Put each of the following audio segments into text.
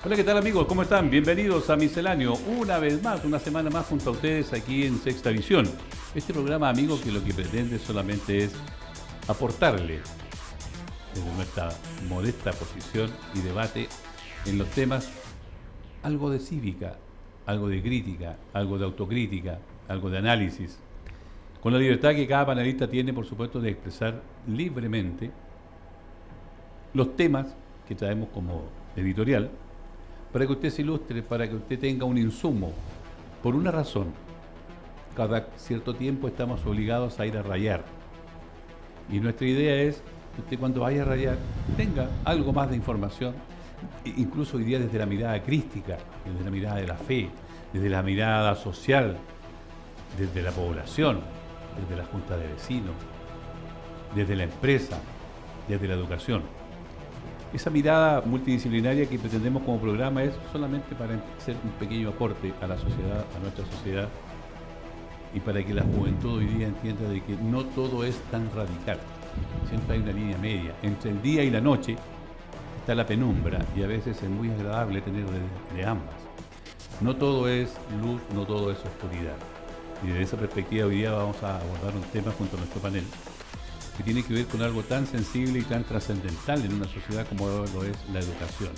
Hola, ¿qué tal amigos? ¿Cómo están? Bienvenidos a Misceláneo, una vez más, una semana más junto a ustedes aquí en Sexta Visión. Este programa, amigo, que lo que pretende solamente es aportarle desde nuestra modesta posición y debate en los temas algo de cívica, algo de crítica, algo de autocrítica, algo de análisis, con la libertad que cada panelista tiene, por supuesto, de expresar libremente los temas que traemos como editorial, para que usted se ilustre, para que usted tenga un insumo. Por una razón, cada cierto tiempo estamos obligados a ir a rayar. Y nuestra idea es que usted cuando vaya a rayar tenga algo más de información, incluso hoy día desde la mirada crística, desde la mirada de la fe, desde la mirada social, desde la población, desde la junta de vecinos, desde la empresa, desde la educación. Esa mirada multidisciplinaria que pretendemos como programa es solamente para hacer un pequeño aporte a la sociedad, a nuestra sociedad, y para que la juventud hoy día entienda de que no todo es tan radical. Siempre hay una línea media. Entre el día y la noche está la penumbra, y a veces es muy agradable tener de ambas. No todo es luz, no todo es oscuridad. Y desde esa perspectiva hoy día vamos a abordar un tema junto a nuestro panel que tiene que ver con algo tan sensible y tan trascendental en una sociedad como lo es la educación.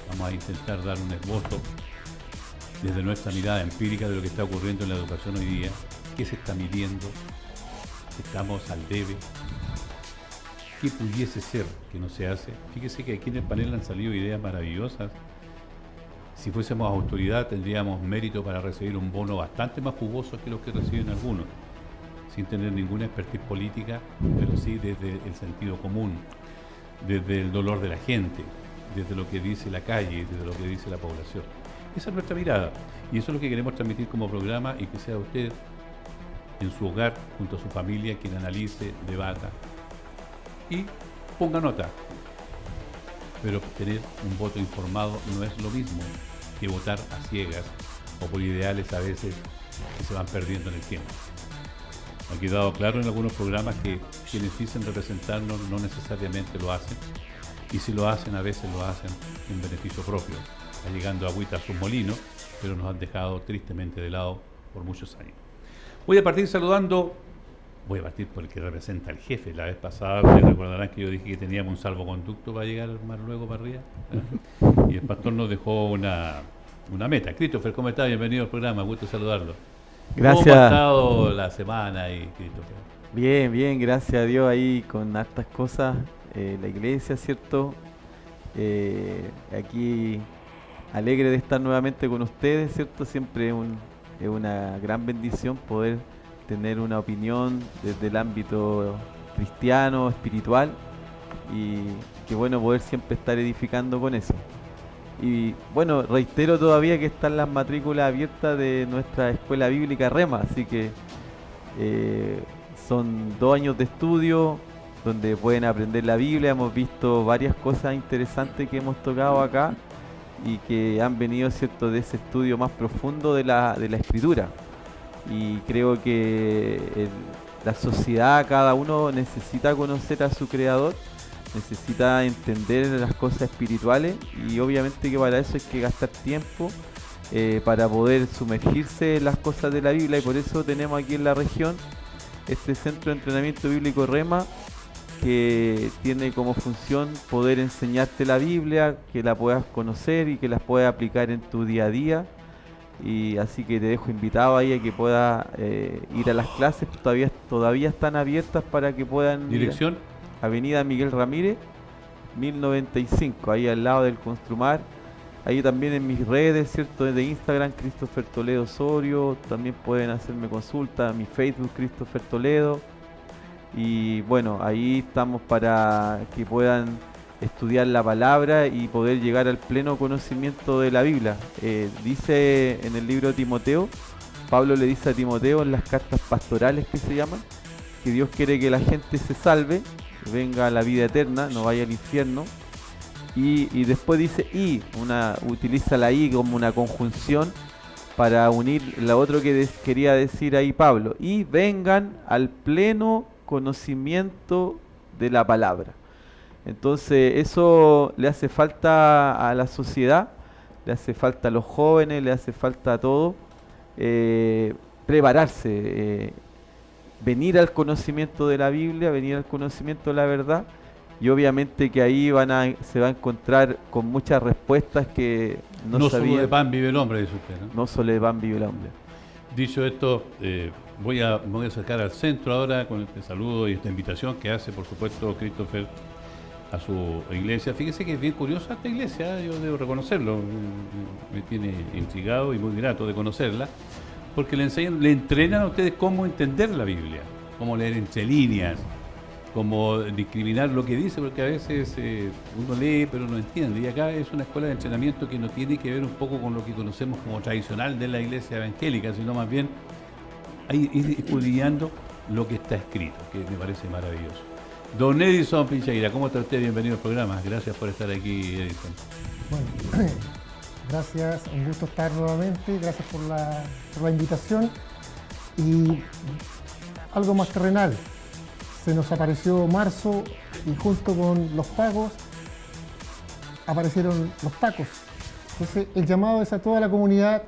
Vamos a intentar dar un esbozo desde nuestra mirada empírica de lo que está ocurriendo en la educación hoy día, qué se está midiendo, estamos al debe, qué pudiese ser que no se hace. Fíjese que aquí en el panel han salido ideas maravillosas. Si fuésemos autoridad tendríamos mérito para recibir un bono bastante más jugoso que los que reciben algunos, sin tener ninguna expertise política, pero sí desde el sentido común, desde el dolor de la gente, desde lo que dice la calle, desde lo que dice la población. Esa es nuestra mirada, y eso es lo que queremos transmitir como programa, y que sea usted en su hogar, junto a su familia, quien analice, debata y ponga nota. Pero tener un voto informado no es lo mismo que votar a ciegas o por ideales a veces que se van perdiendo en el tiempo. Ha quedado claro en algunos programas que quienes dicen representarnos no necesariamente lo hacen, y si lo hacen a veces lo hacen en beneficio propio, allegando agüita a sus molinos, pero nos han dejado tristemente de lado por muchos años. Voy a partir por el que representa al jefe. La vez pasada ustedes recordarán que yo dije que teníamos un salvoconducto para llegar más luego para arriba, y el pastor nos dejó una meta. Christopher, ¿cómo está? Bienvenido al programa, gusto saludarlo. Gracias. ¿Cómo ha estado la semana ahí, Christopher? Bien, bien, gracias a Dios ahí con hartas cosas, la iglesia, ¿cierto? Aquí alegre de estar nuevamente con ustedes, ¿cierto? Siempre es una gran bendición poder tener una opinión desde el ámbito cristiano, espiritual, y qué bueno poder siempre estar edificando con eso. Y bueno, reitero todavía que están las matrículas abiertas de nuestra escuela bíblica Rema, así que son 2 años de estudio donde pueden aprender la Biblia. Hemos visto varias cosas interesantes que hemos tocado acá y que han venido, ¿cierto?, de ese estudio más profundo de la Escritura. Y creo que la sociedad, cada uno necesita conocer a su Creador, necesita entender las cosas espirituales, y obviamente que para eso hay que gastar tiempo para poder sumergirse en las cosas de la Biblia, y por eso tenemos aquí en la región este Centro de Entrenamiento Bíblico Rema, que tiene como función poder enseñarte la Biblia, que la puedas conocer y que la puedas aplicar en tu día a día. Y así que te dejo invitado ahí a que puedas ir a las clases. Todavía están abiertas para que puedan ¿Dirección? ir. Avenida Miguel Ramírez, 1095, ahí al lado del Construmar. Ahí también en mis redes, ¿cierto?, de Instagram, Christopher Toledo Osorio, también pueden hacerme consulta, mi Facebook, Christopher Toledo. Y bueno, ahí estamos para que puedan estudiar la palabra y poder llegar al pleno conocimiento de la Biblia. Dice en el libro de Timoteo, Pablo le dice a Timoteo en las cartas pastorales que se llaman, que Dios quiere que la gente se salve, venga a la vida eterna, no vaya al infierno. Y después dice utiliza la I como una conjunción para unir lo otro que quería decir ahí Pablo, y vengan al pleno conocimiento de la palabra. Entonces eso le hace falta a la sociedad, le hace falta a los jóvenes, le hace falta a todos prepararse, venir al conocimiento de la Biblia, venir al conocimiento de la verdad, y obviamente que ahí se va a encontrar con muchas respuestas que no sabían. Solo de pan vive el hombre, dice usted, ¿no? No solo de pan vive el hombre. Dicho esto, me voy a acercar al centro ahora con este saludo y esta invitación que hace, por supuesto, Christopher a su iglesia. Fíjese que es bien curiosa esta iglesia, yo debo reconocerlo, me tiene intrigado y muy grato de conocerla, porque le entrenan a ustedes cómo entender la Biblia, cómo leer entre líneas, cómo discriminar lo que dice, porque a veces uno lee pero no entiende, y acá es una escuela de entrenamiento que no tiene que ver un poco con lo que conocemos como tradicional de la iglesia evangélica, sino más bien ir escudriñando lo que está escrito, que me parece maravilloso. Don Edison Pincheira, ¿cómo está usted? Bienvenido al programa. Gracias por estar aquí, Edison. Bueno, gracias, un gusto estar nuevamente, gracias por la invitación. Y algo más terrenal, se nos apareció marzo y junto con los pagos aparecieron los tacos. Entonces el llamado es a toda la comunidad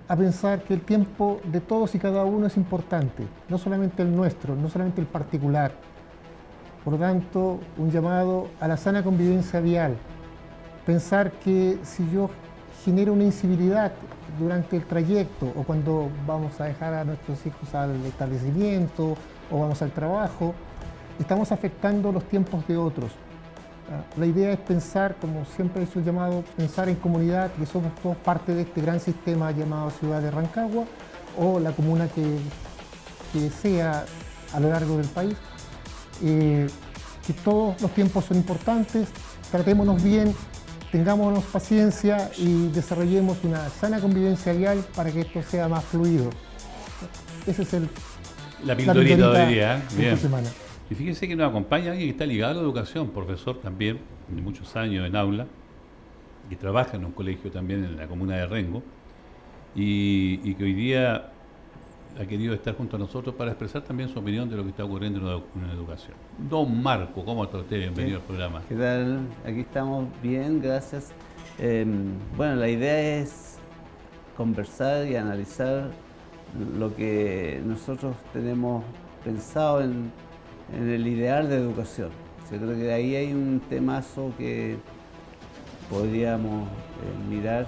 a pensar que el tiempo de todos y cada uno es importante, no solamente el nuestro, no solamente el particular. Por lo tanto, un llamado a la sana convivencia vial. Pensar que si yo genero una incivilidad durante el trayecto o cuando vamos a dejar a nuestros hijos al establecimiento o vamos al trabajo, estamos afectando los tiempos de otros. La idea es pensar, como siempre he hecho el llamado, pensar en comunidad, que somos todos parte de este gran sistema llamado Ciudad de Rancagua o la comuna que sea a lo largo del país. Que todos los tiempos son importantes, tratémonos bien, tengámonos paciencia y desarrollemos una sana convivencia vial para que esto sea más fluido. Ese es la pildorita de hoy día. Bien. Esta semana. Y fíjense que nos acompaña alguien que está ligado a la educación, profesor también, de muchos años en aula, que trabaja en un colegio también en la comuna de Rengo, y que hoy día ha querido estar junto a nosotros para expresar también su opinión de lo que está ocurriendo en la educación. Don Marco, ¿cómo está usted? Bienvenido al programa. ¿Qué tal? Aquí estamos bien, gracias. Bueno, la idea es conversar y analizar lo que nosotros tenemos pensado en el ideal de educación. Yo creo que ahí hay un temazo que podríamos mirar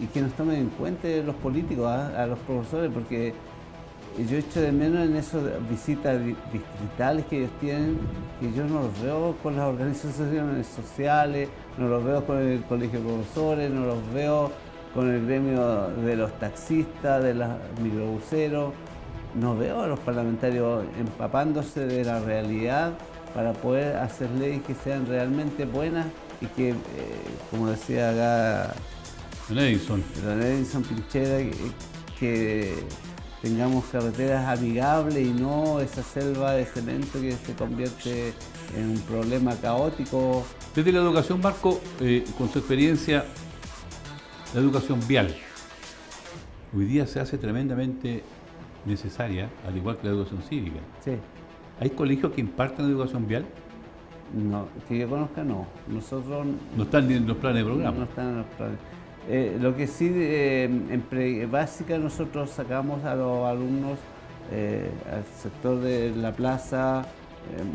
y que nos tomen en cuenta los políticos, a los profesores, porque yo echo de menos en esas visitas distritales que ellos tienen, que yo no los veo con las organizaciones sociales, no los veo con el colegio de profesores, no los veo con el gremio de los taxistas, de los microbuseros, no veo a los parlamentarios empapándose de la realidad para poder hacer leyes que sean realmente buenas y que, como decía acá Don Edison Pinchera, que tengamos carreteras amigables y no esa selva de cemento que se convierte en un problema caótico. Desde la educación, Marco, con su experiencia, la educación vial, hoy día se hace tremendamente necesaria, al igual que la educación cívica. Sí. ¿Hay colegios que imparten educación vial? No, que yo conozca no. Nosotros no están en los planes de programa. No están en los planes. Lo que sí, en pre-básica nosotros sacamos a los alumnos al sector de la plaza,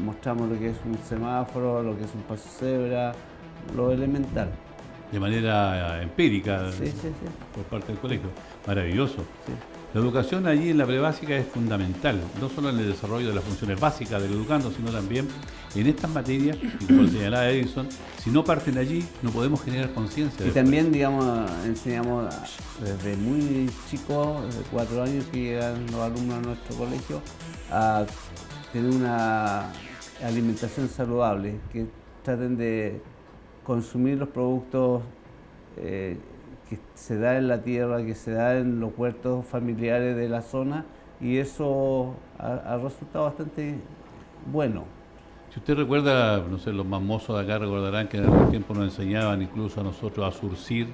mostramos lo que es un semáforo, lo que es un paso cebra, lo elemental. De manera empírica, sí. Por parte del colegio. Maravilloso. Sí. La educación allí en la prebásica es fundamental, no solo en el desarrollo de las funciones básicas del educando, sino también en estas materias, y como señalaba Edison, si no parten allí, no podemos generar conciencia. Y también, digamos, enseñamos desde muy chicos, de 4 años que llegan los alumnos a nuestro colegio, a tener una alimentación saludable, que traten de consumir los productos que se da en la tierra, que se da en los huertos familiares de la zona, y eso ha resultado bastante bueno. Si usted recuerda, no sé, los más mozos de acá recordarán que en algún tiempo nos enseñaban incluso a nosotros a surcir,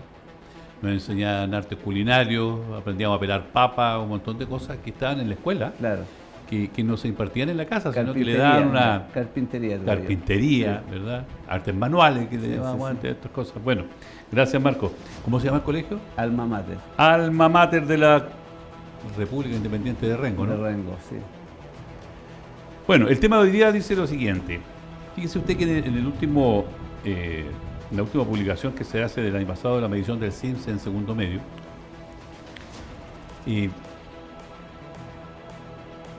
nos enseñaban artes culinarios, aprendíamos a pelar papa, un montón de cosas que estaban en la escuela, claro, que no se impartían en la casa, sino que le daban una carpintería, carpintería, sí. ¿verdad? Artes manuales, que le Sí, llamaban sí. antes, estas cosas. Bueno, gracias Marco. ¿Cómo se llama el colegio? Alma mater, Alma Mater de la República Independiente de Rengo, ¿no? de Rengo, sí. Bueno, el tema de hoy día dice lo siguiente. Fíjese usted que en el último, en la última publicación que se hace del año pasado de la medición del CIMSS en segundo medio,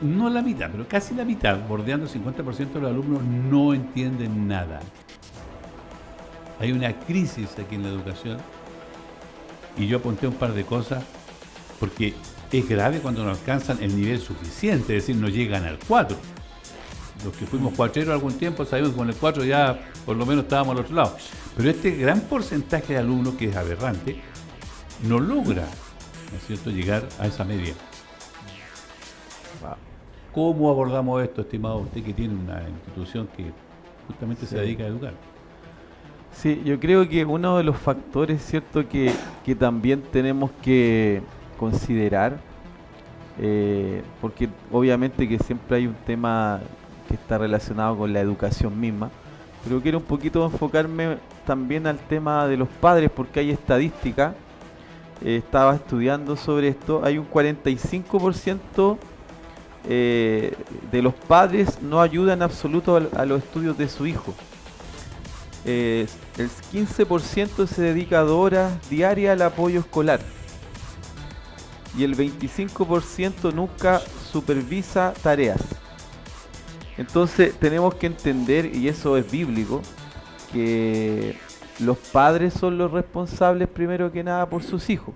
no la mitad, pero casi la mitad, bordeando el 50% de los alumnos, no entienden nada. Hay una crisis aquí en la educación y yo apunté un par de cosas porque es grave cuando no alcanzan el nivel suficiente, es decir, no llegan al 4. Los que fuimos cuatreros algún tiempo sabemos que con el 4 ya por lo menos estábamos al otro lado. Pero este gran porcentaje de alumnos, que es aberrante, no logra, ¿no es cierto?, llegar a esa media. ¿Cómo abordamos esto, estimado usted que tiene una institución que justamente se dedica a educar? Sí, yo creo que uno de los factores, ¿cierto?, que también tenemos que considerar, porque obviamente que siempre hay un tema que está relacionado con la educación misma, pero quiero un poquito enfocarme también al tema de los padres, porque hay estadística, estaba estudiando sobre esto, hay un 45% de los padres no ayudan en absoluto a los estudios de su hijo. El 15% se dedica a 2 horas diarias al apoyo escolar y el 25% nunca supervisa tareas. Entonces tenemos que entender, y eso es bíblico, que los padres son los responsables primero que nada por sus hijos.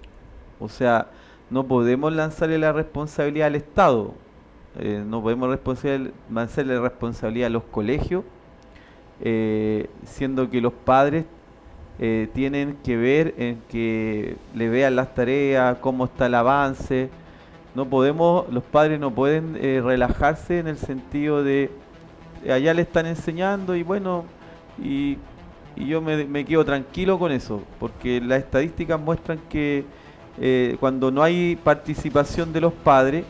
O sea, no podemos lanzarle la responsabilidad al Estado, no podemos lanzarle la responsabilidad a los colegios, siendo que los padres tienen que ver en que le vean las tareas, cómo está el avance. Los padres no pueden relajarse en el sentido de allá le están enseñando y bueno, y yo me quedo tranquilo con eso, porque las estadísticas muestran que cuando no hay participación de los padres,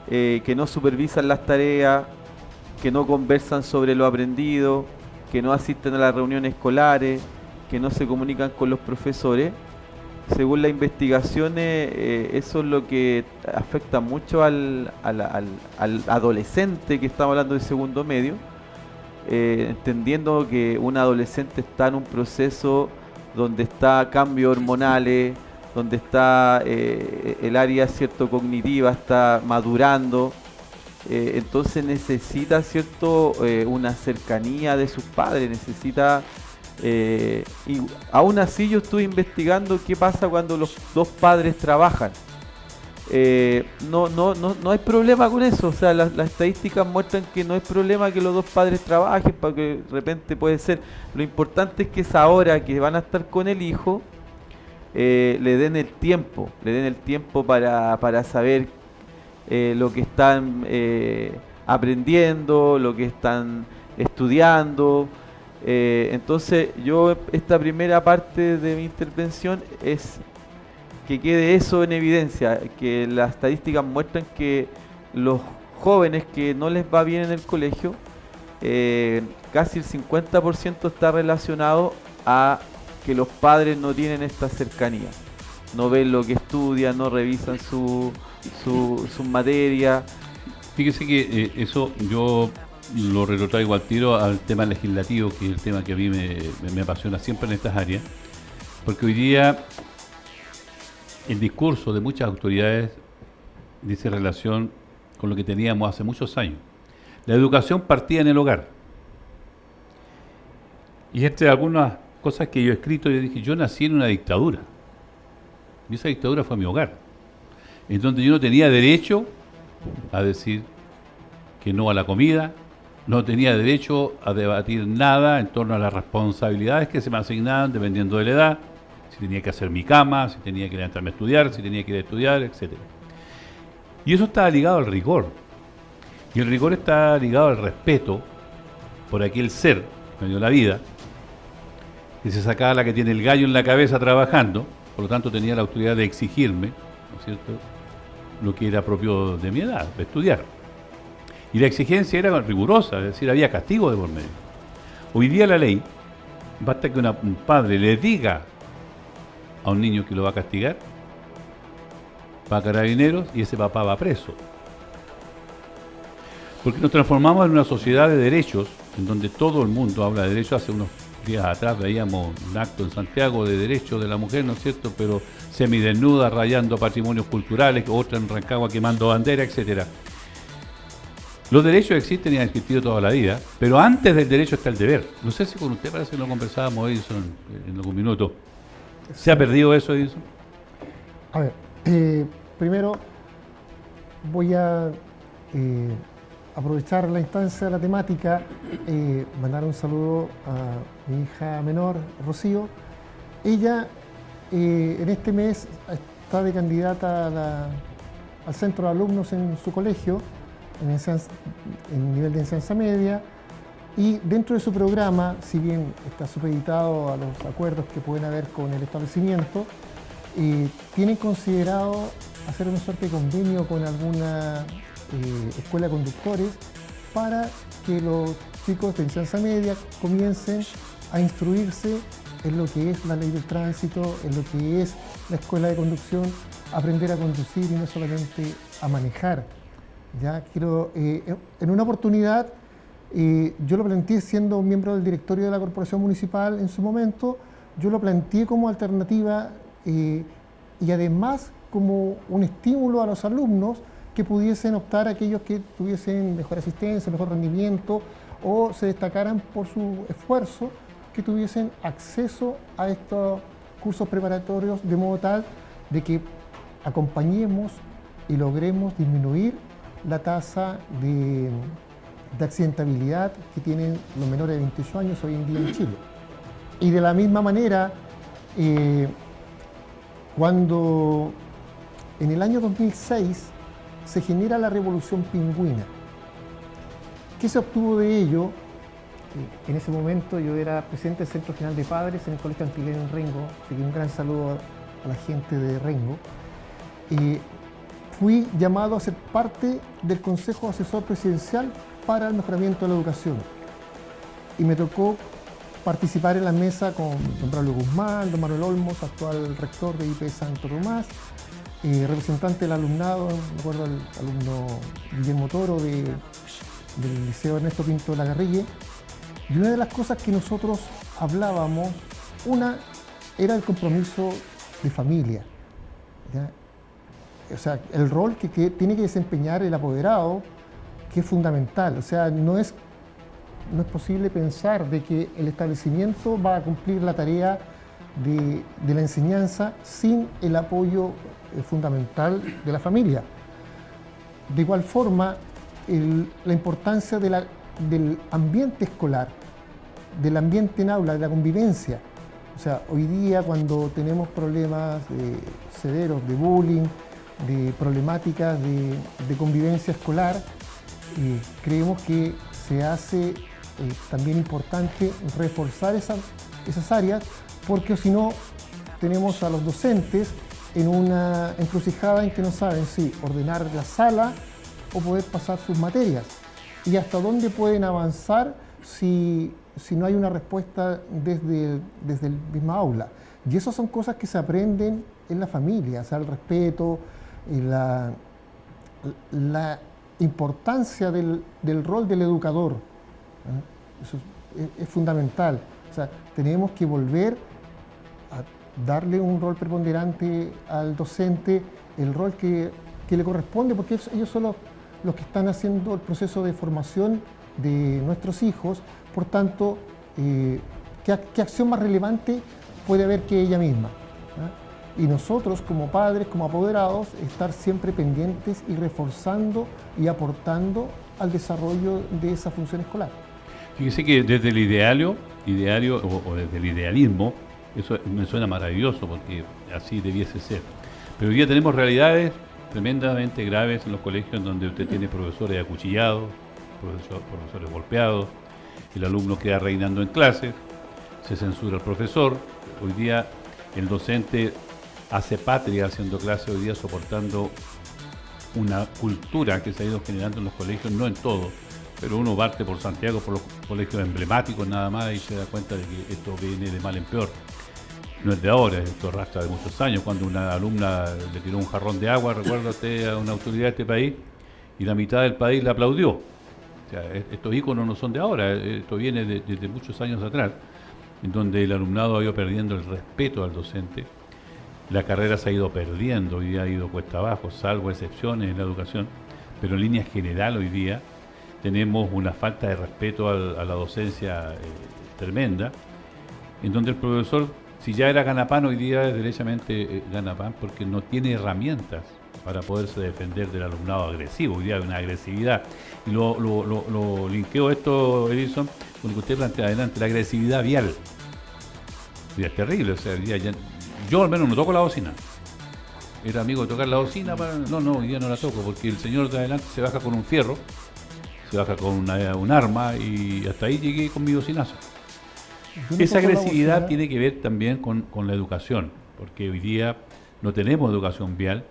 que no supervisan las tareas, que no conversan sobre lo aprendido, que no asisten a las reuniones escolares, que no se comunican con los profesores, según las investigaciones, eso es lo que afecta mucho al adolescente, que estamos hablando de segundo medio, entendiendo que un adolescente está en un proceso donde está cambios hormonales, donde está el área cognitiva está madurando, entonces necesita una cercanía de sus padres, necesita. Y aún así yo estuve investigando qué pasa cuando los 2 padres trabajan. No hay problema con eso, o sea, las estadísticas muestran que no hay problema que los 2 padres trabajen, porque de repente puede ser. Lo importante es que esa hora que van a estar con el hijo, le den el tiempo para saber lo que están aprendiendo, lo que están estudiando. Entonces yo, esta primera parte de mi intervención es que quede eso en evidencia, que las estadísticas muestran que los jóvenes que no les va bien en el colegio, casi el 50% está relacionado a que los padres no tienen esta cercanía, no ven lo que estudian, no revisan sus materias. Fíjese que eso yo lo retrotraigo al tiro al tema legislativo, que es el tema que a mí me apasiona siempre en estas áreas, porque hoy día el discurso de muchas autoridades dice relación con lo que teníamos hace muchos años. La educación partía en el hogar. Y entre algunas cosas que yo he escrito, yo dije, yo nací en una dictadura. Y esa dictadura fue mi hogar. En donde yo no tenía derecho a decir que no a la comida, no tenía derecho a debatir nada en torno a las responsabilidades que se me asignaban dependiendo de la edad, si tenía que hacer mi cama, si tenía que levantarme a estudiar, si tenía que ir a estudiar, etc. Y eso estaba ligado al rigor. Y el rigor está ligado al respeto por aquel ser que me dio la vida, que se sacaba la que tiene el gallo en la cabeza trabajando, por lo tanto tenía la autoridad de exigirme, ¿no es cierto?, lo que era propio de mi edad, de estudiar. Y la exigencia era rigurosa, es decir, había castigo de por medio. Hoy día la ley, basta que un padre le diga a un niño que lo va a castigar, va a Carabineros y ese papá va preso. Porque nos transformamos en una sociedad de derechos, en donde todo el mundo habla de derechos. Hace unos días atrás veíamos un acto en Santiago de derechos de la mujer, ¿no es cierto?, pero semidesnuda, rayando patrimonios culturales, otra en Rancagua quemando bandera, etcétera. Los derechos existen y han existido toda la vida, pero antes del derecho está el deber. No sé si con usted parece que lo conversábamos, Edison, en algún minuto. ¿Se ha perdido eso, Edison? A ver, primero voy a aprovechar la instancia de la temática, mandar un saludo a mi hija menor, Rocío. Ella en este mes está de candidata al centro de alumnos en su colegio, en nivel de enseñanza media, y dentro de su programa, si bien está supeditado a los acuerdos que pueden haber con el establecimiento, tienen considerado hacer una suerte de convenio con alguna escuela de conductores para que los chicos de enseñanza media comiencen a instruirse en lo que es la ley del tránsito, en lo que es la escuela de conducción, aprender a conducir y no solamente a manejar. Ya quiero, en una oportunidad, yo lo planteé siendo miembro del directorio de la Corporación Municipal en su momento, yo lo planteé como alternativa y además como un estímulo a los alumnos que pudiesen optar a aquellos que tuviesen mejor asistencia, mejor rendimiento o se destacaran por su esfuerzo, que tuviesen acceso a estos cursos preparatorios de modo tal de que acompañemos y logremos disminuir la tasa de accidentabilidad que tienen los menores de 28 años hoy en día en Chile. Y de la misma manera, cuando en el año 2006 se genera la Revolución Pingüina, ¿qué se obtuvo de ello? En ese momento yo era presidente del Centro General de Padres en el Colegio Antileno en Rengo, así que un gran saludo a la gente de Rengo. Fui llamado a ser parte del Consejo Asesor Presidencial para el mejoramiento de la educación. Y me tocó participar en la mesa con don Braulio Guzmán, don Manuel Olmos, actual rector de IP Santo Tomás, representante del alumnado, me acuerdo el alumno Guillermo Toro del Liceo Ernesto Pinto de la Garrigue. Y una de las cosas que nosotros hablábamos, una era el compromiso de familia, ¿ya? O sea, el rol que tiene que desempeñar el apoderado, que es fundamental. O sea, no es posible pensar de que el establecimiento va a cumplir la tarea de la enseñanza sin el apoyo fundamental de la familia. De igual forma, la importancia del ambiente escolar, del ambiente en aula, de la convivencia. O sea, hoy día cuando tenemos problemas severos de bullying, de problemáticas de convivencia escolar, creemos que se hace también importante reforzar esas áreas, porque si no tenemos a los docentes en una encrucijada en que no saben si ordenar la sala o poder pasar sus materias, y hasta dónde pueden avanzar si no hay una respuesta desde el misma aula. Y esas son cosas que se aprenden en la familia, o sea, el respeto, la importancia del rol del educador, ¿eh? Eso es fundamental. O sea, tenemos que volver a darle un rol preponderante al docente, el rol que le corresponde, porque ellos son los que están haciendo el proceso de formación de nuestros hijos. Por tanto, ¿qué acción más relevante puede haber que ella misma? Y nosotros como padres, como apoderados, estar siempre pendientes y reforzando y aportando al desarrollo de esa función escolar. Fíjese que desde el ideario o desde el idealismo, eso me suena maravilloso porque así debiese ser. Pero hoy día tenemos realidades tremendamente graves en los colegios donde usted tiene profesores acuchillados, profesores golpeados, el alumno queda reinando en clase, se censura al profesor. Hoy día el docente hace patria haciendo clase, hoy día soportando una cultura que se ha ido generando en los colegios, no en todo, pero uno parte por Santiago, por los colegios emblemáticos nada más y se da cuenta de que esto viene de mal en peor. No es de ahora, esto arrastra de muchos años. Cuando una alumna le tiró un jarrón de agua, recuerda usted, a una autoridad de este país, y la mitad del país la aplaudió. O sea, estos íconos no son de ahora, esto viene desde muchos años atrás, en donde el alumnado ha ido perdiendo el respeto al docente. La carrera se ha ido perdiendo, hoy día ha ido cuesta abajo, salvo excepciones en la educación, pero en línea general hoy día tenemos una falta de respeto a la docencia tremenda, en donde el profesor, si ya era ganapán, hoy día es derechamente ganapán porque no tiene herramientas para poderse defender del alumnado agresivo. Hoy día hay una agresividad. Y lo linkeo esto, Edison, con lo que usted plantea adelante, la agresividad vial. Hoy día es terrible, o sea, hoy día yo al menos no toco la bocina. Era amigo de tocar la bocina, no, hoy día no la toco, porque el señor de adelante se baja con un fierro, se baja con un arma y hasta ahí llegué con mi bocinazo. Esa agresividad tiene que ver también con la educación, porque hoy día no tenemos educación vial,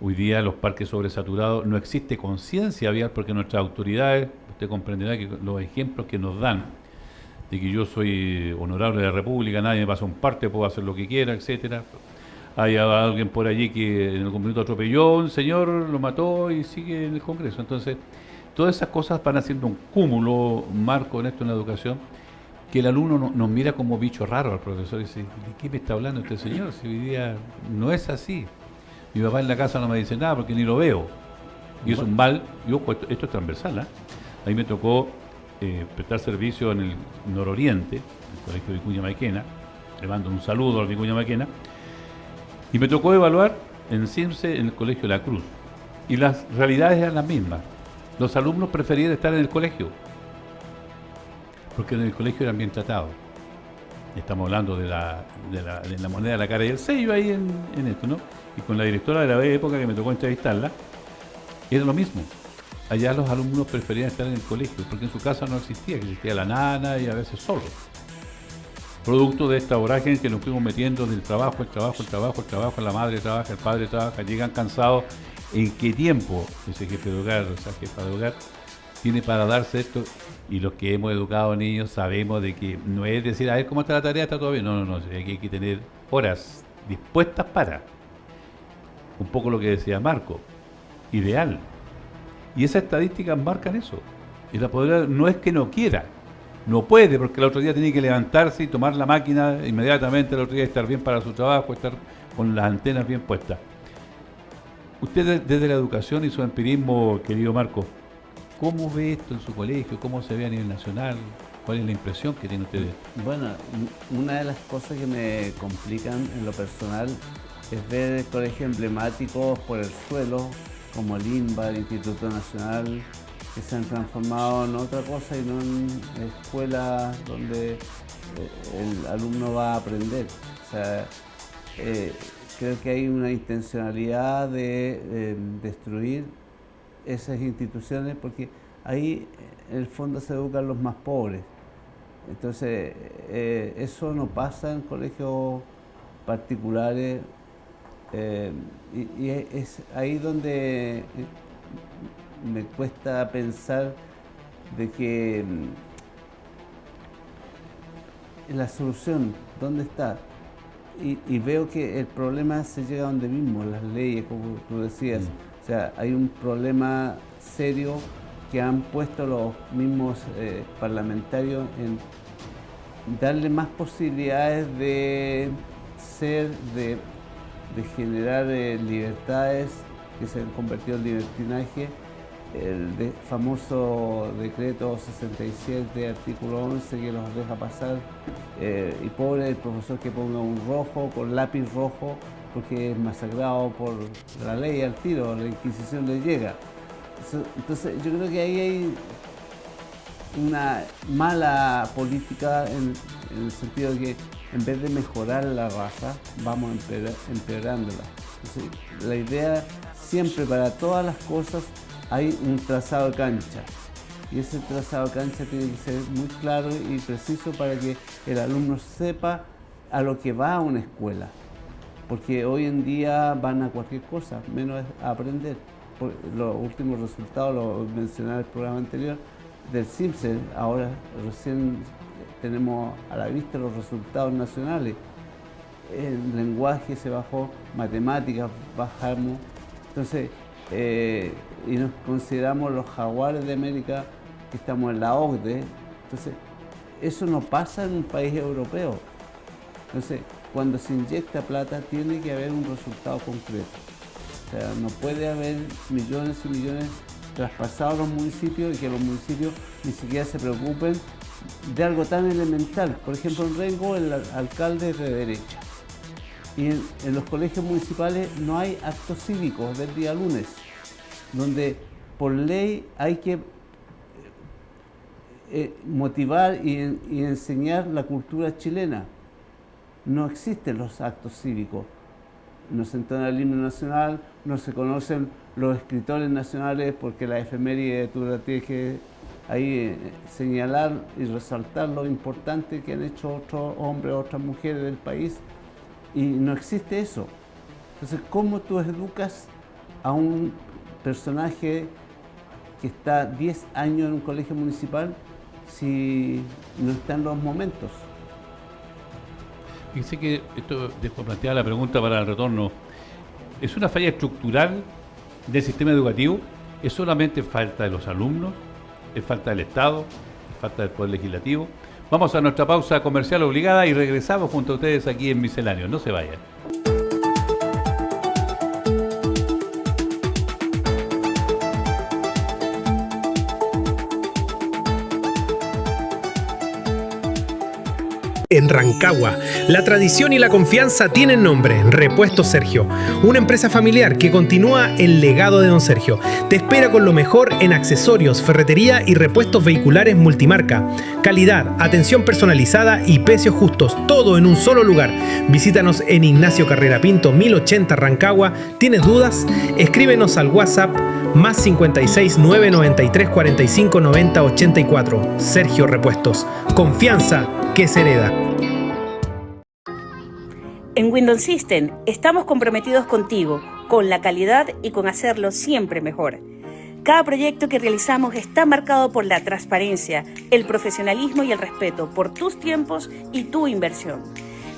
hoy día los parques sobresaturados, no existe conciencia vial porque nuestras autoridades, usted comprenderá que los ejemplos que nos dan, de que yo soy honorable de la República, nadie me pasa un parte, puedo hacer lo que quiera, etcétera. Hay alguien por allí que en algún minuto atropelló a un señor, lo mató y sigue en el Congreso. Entonces, todas esas cosas van haciendo un cúmulo, marco en esto en la educación, que el alumno nos mira como bicho raro al profesor y dice, ¿de qué me está hablando este señor? Si hoy día no es así. Mi papá en la casa no me dice nada porque ni lo veo. Y es un mal, y ojo, esto es transversal, ¿eh? Ahí me tocó prestar servicio en el nororiente, el colegio Vicuña Maquena, le mando un saludo al Vicuña Maquena, y me tocó evaluar en CIMSE en el colegio La Cruz. Y las realidades eran las mismas. Los alumnos preferían estar en el colegio, porque en el colegio eran bien tratados. Estamos hablando de la moneda de la cara y el sello ahí en esto, ¿no? Y con la directora de la época que me tocó entrevistarla, era lo mismo. Allá los alumnos preferían estar en el colegio, porque en su casa no existía la nana y a veces solo. Producto de esta vorágine que nos fuimos metiendo del trabajo, la madre trabaja, el padre trabaja, llegan cansados. ¿En qué tiempo ese jefe de hogar, esa jefa de hogar, tiene para darse esto? Y los que hemos educado niños sabemos de que no es decir, a ver cómo está la tarea, está todo bien. No, hay que tener horas dispuestas para. Un poco lo que decía Marco, ideal. Y esas estadísticas marcan eso. Y la poder no es que no quiera, no puede, porque el otro día tiene que levantarse y tomar la máquina inmediatamente, el otro día estar bien para su trabajo, estar con las antenas bien puestas. Usted desde la educación y su empirismo, querido Marco, ¿cómo ve esto en su colegio? ¿Cómo se ve a nivel nacional? ¿Cuál es la impresión que tiene usted? Bueno, una de las cosas que me complican en lo personal es ver colegios emblemáticos por el suelo, como el INBA, el Instituto Nacional, que se han transformado en otra cosa y no en escuelas donde el alumno va a aprender. O sea, creo que hay una intencionalidad de destruir esas instituciones porque ahí en el fondo se educan los más pobres. Entonces, eso no pasa en colegios particulares y es ahí donde me cuesta pensar de que la solución, ¿dónde está? Y veo que el problema se llega a donde mismo, las leyes, como tú decías. O sea, hay un problema serio que han puesto los mismos parlamentarios en darle más posibilidades de generar libertades que se han convertido en libertinaje. El famoso decreto 67, artículo 11, que los deja pasar, y pobre el profesor que ponga un rojo con lápiz rojo porque es masacrado por la ley al tiro, la Inquisición le llega. Entonces yo creo que ahí hay una mala política en el sentido de que en vez de mejorar la raza, vamos empeorándola. Entonces, la idea siempre para todas las cosas hay un trazado de cancha. Y ese trazado de cancha tiene que ser muy claro y preciso para que el alumno sepa a lo que va a una escuela. Porque hoy en día van a cualquier cosa, menos a aprender. los últimos resultados, lo mencioné en el programa anterior, del CIMSE. Ahora recién tenemos a la vista los resultados nacionales. El lenguaje se bajó, matemáticas bajamos, entonces, y nos consideramos los jaguares de América, que estamos en la OCDE. Entonces, eso no pasa en un país europeo. Entonces, cuando se inyecta plata, tiene que haber un resultado concreto. O sea, no puede haber millones y millones traspasados a los municipios y que los municipios ni siquiera se preocupen de algo tan elemental. Por ejemplo, en Rengo el alcalde es de derecha. Y en los colegios municipales no hay actos cívicos del día lunes, donde por ley hay que motivar y enseñar la cultura chilena. No existen los actos cívicos. No se entona el himno nacional, no se conocen los escritores nacionales, porque la efeméride tú la tienes que ahí señalar y resaltar lo importante que han hecho otros hombres, otras mujeres del país, y no existe eso. Entonces, ¿cómo tú educas a un personaje que está 10 años en un colegio municipal si no está en los momentos? Fíjense que esto dejo planteada la pregunta para el retorno. ¿Es una falla estructural del sistema educativo? ¿Es solamente falta de los alumnos? ¿Es falta del Estado? ¿Es falta del Poder Legislativo? Vamos a nuestra pausa comercial obligada y regresamos junto a ustedes aquí en Misceláneo. No se vayan. En Rancagua, la tradición y la confianza tienen nombre, Repuestos Sergio, una empresa familiar que continúa el legado de don Sergio. Te espera con lo mejor en accesorios, ferretería y repuestos vehiculares multimarca. Calidad, atención personalizada y precios justos, todo en un solo lugar. Visítanos en Ignacio Carrera Pinto 1080 Rancagua. ¿Tienes dudas? Escríbenos al WhatsApp más 56 993 45 90 84. Sergio Repuestos, confianza que se hereda. En Windows System estamos comprometidos contigo, con la calidad y con hacerlo siempre mejor. Cada proyecto que realizamos está marcado por la transparencia, el profesionalismo y el respeto por tus tiempos y tu inversión.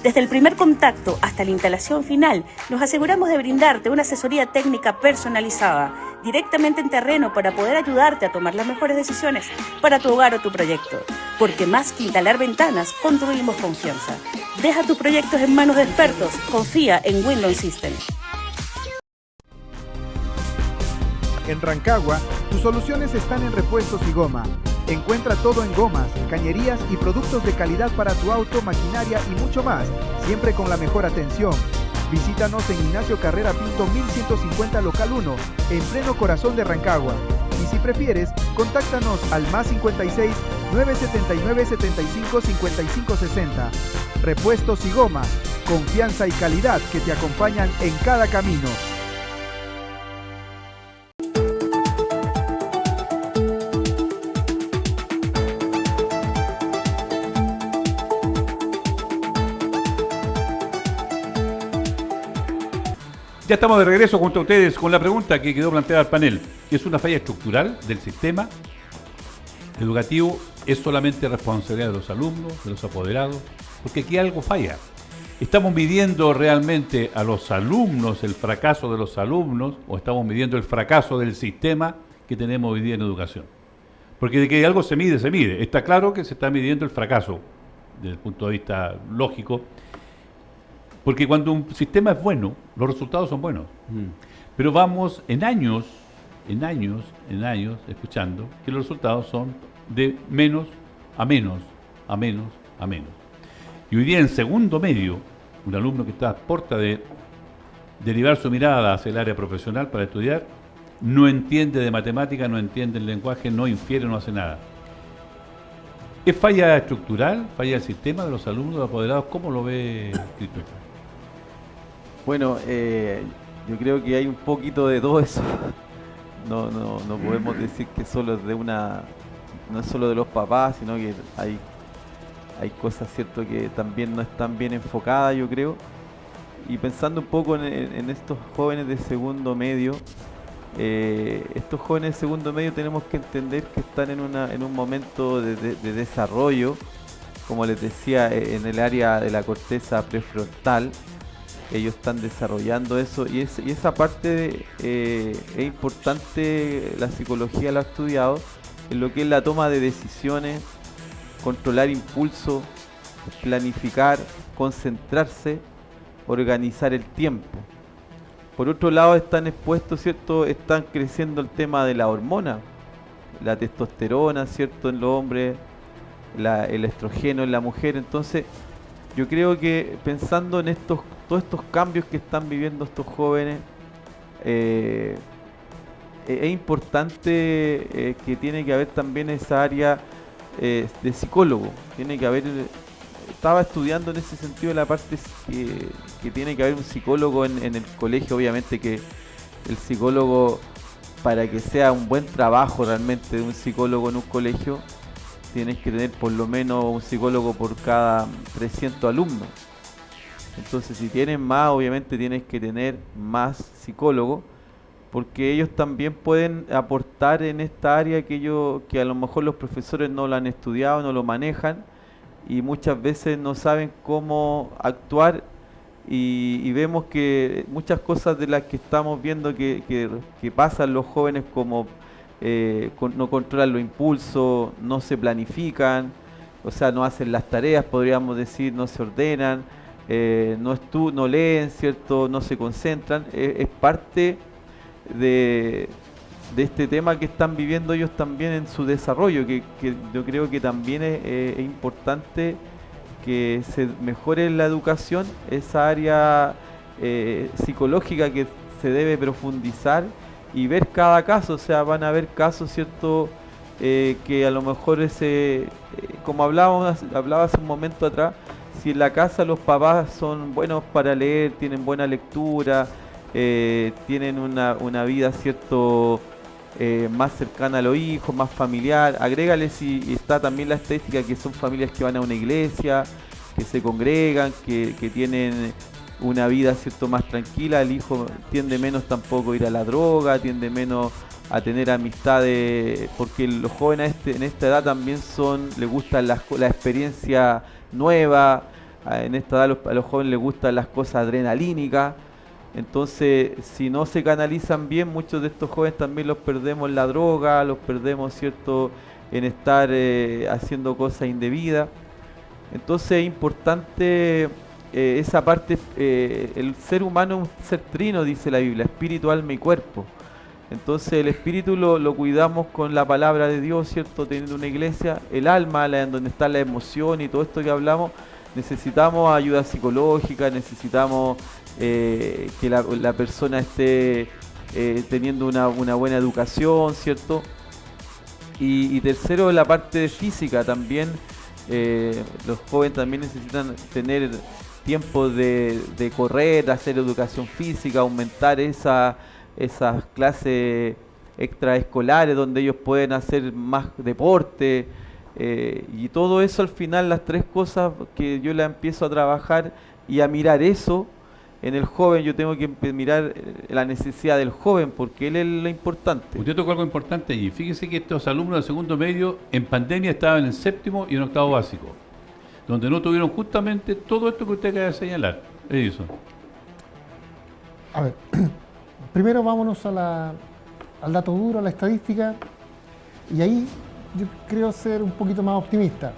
Desde el primer contacto hasta la instalación final, nos aseguramos de brindarte una asesoría técnica personalizada, directamente en terreno, para poder ayudarte a tomar las mejores decisiones para tu hogar o tu proyecto. Porque más que instalar ventanas, construimos confianza. Deja tus proyectos en manos de expertos. Confía en Windows System. En Rancagua, tus soluciones están en repuestos y goma. Encuentra todo en gomas, cañerías y productos de calidad para tu auto, maquinaria y mucho más, siempre con la mejor atención. Visítanos en Ignacio Carrera Pinto 1150 Local 1, en pleno corazón de Rancagua. Y si prefieres, contáctanos al más 56 979 75 55 60. Repuestos y goma, confianza y calidad que te acompañan en cada camino. Ya estamos de regreso junto a ustedes con la pregunta que quedó planteada al panel. ¿Es una falla estructural del sistema educativo? ¿Es solamente responsabilidad de los alumnos, de los apoderados? Porque aquí algo falla. ¿Estamos midiendo realmente a los alumnos, el fracaso de los alumnos, o estamos midiendo el fracaso del sistema que tenemos hoy día en educación? Porque de que algo se mide, se mide. Está claro que se está midiendo el fracaso desde el punto de vista lógico. Porque cuando un sistema es bueno, los resultados son buenos. Pero vamos en años escuchando que los resultados son de menos a menos, a menos, a menos. Y hoy día en segundo medio, un alumno que está a puerta de derivar su mirada hacia el área profesional para estudiar, no entiende de matemática, no entiende el lenguaje, no infiere, no hace nada. ¿Es falla estructural, falla del sistema de los alumnos, de los apoderados? ¿Cómo lo ve Christopher? Bueno, yo creo que hay un poquito de todo eso. No podemos decir que solo es no es solo de los papás, sino que hay cosas, cierto, que también no están bien enfocadas, yo creo. Y pensando un poco en estos jóvenes de segundo medio, estos jóvenes de segundo medio tenemos que entender que están en un momento de desarrollo, como les decía, en el área de la corteza prefrontal. Ellos están desarrollando eso y esa parte es importante, la psicología lo ha estudiado, en lo que es la toma de decisiones, controlar impulso, planificar, concentrarse, organizar el tiempo. Por otro lado están expuestos, ¿cierto? Están creciendo el tema de la hormona, la testosterona, ¿cierto? En los hombres, el estrogeno en la mujer. Entonces, yo creo que pensando en todos estos cambios que están viviendo estos jóvenes, es importante que tiene que haber también esa área de psicólogo. Tiene que haber, estaba estudiando en ese sentido la parte que tiene que haber un psicólogo en el colegio. Obviamente que el psicólogo, para que sea un buen trabajo realmente de un psicólogo en un colegio, tienes que tener por lo menos un psicólogo por cada 300 alumnos. Entonces, si tienen más, obviamente tienes que tener más psicólogos, porque ellos también pueden aportar en esta área que a lo mejor los profesores no lo han estudiado, no lo manejan, y muchas veces no saben cómo actuar, y vemos que muchas cosas de las que estamos viendo que pasan los jóvenes, como no controlan los impulsos, no se planifican, o sea, no hacen las tareas, podríamos decir, no se ordenan, no leen, ¿cierto? No se concentran. Es parte de este tema que están viviendo ellos también en su desarrollo, que yo creo que también es importante que se mejore en la educación esa área psicológica, que se debe profundizar y ver cada caso. O sea, van a haber casos, ¿cierto? Que a lo mejor como hablaba hace un momento atrás, si en la casa los papás son buenos para leer, tienen buena lectura, tienen una vida, ¿cierto? Más cercana a los hijos, más familiar. Agrégale si está también la estadística que son familias que van a una iglesia, que se congregan, que tienen una vida, ¿cierto?, más tranquila. El hijo tiende menos tampoco a ir a la droga, tiende menos a tener amistades, porque los jóvenes en esta edad también les gustan la experiencia nueva. En esta edad a los jóvenes les gustan las cosas adrenalínicas. Entonces, si no se canalizan bien, muchos de estos jóvenes también los perdemos en la droga, los perdemos, ¿cierto?, en estar haciendo cosas indebidas. Entonces es importante esa parte. El ser humano es un ser trino, dice la Biblia, espíritu, alma y cuerpo. Entonces el espíritu lo cuidamos con la palabra de Dios, ¿cierto?, teniendo una iglesia. El alma, en donde está la emoción y todo esto que hablamos, necesitamos ayuda psicológica, necesitamos que la persona esté teniendo una buena educación, ¿cierto? Y tercero, la parte física también. Los jóvenes también necesitan tener tiempo de correr, hacer educación física, aumentar esas clases extraescolares donde ellos pueden hacer más deporte, y todo eso. Al final, las tres cosas que yo la empiezo a trabajar y a mirar eso en el joven, yo tengo que mirar la necesidad del joven, porque él es lo importante. Usted tocó algo importante allí. Fíjese que estos alumnos de segundo medio en pandemia estaban en séptimo y en octavo básico, donde no tuvieron justamente todo esto que usted acaba de señalar. Eso. A ver, primero vámonos al dato duro, a la estadística, y ahí yo creo ser un poquito más optimista.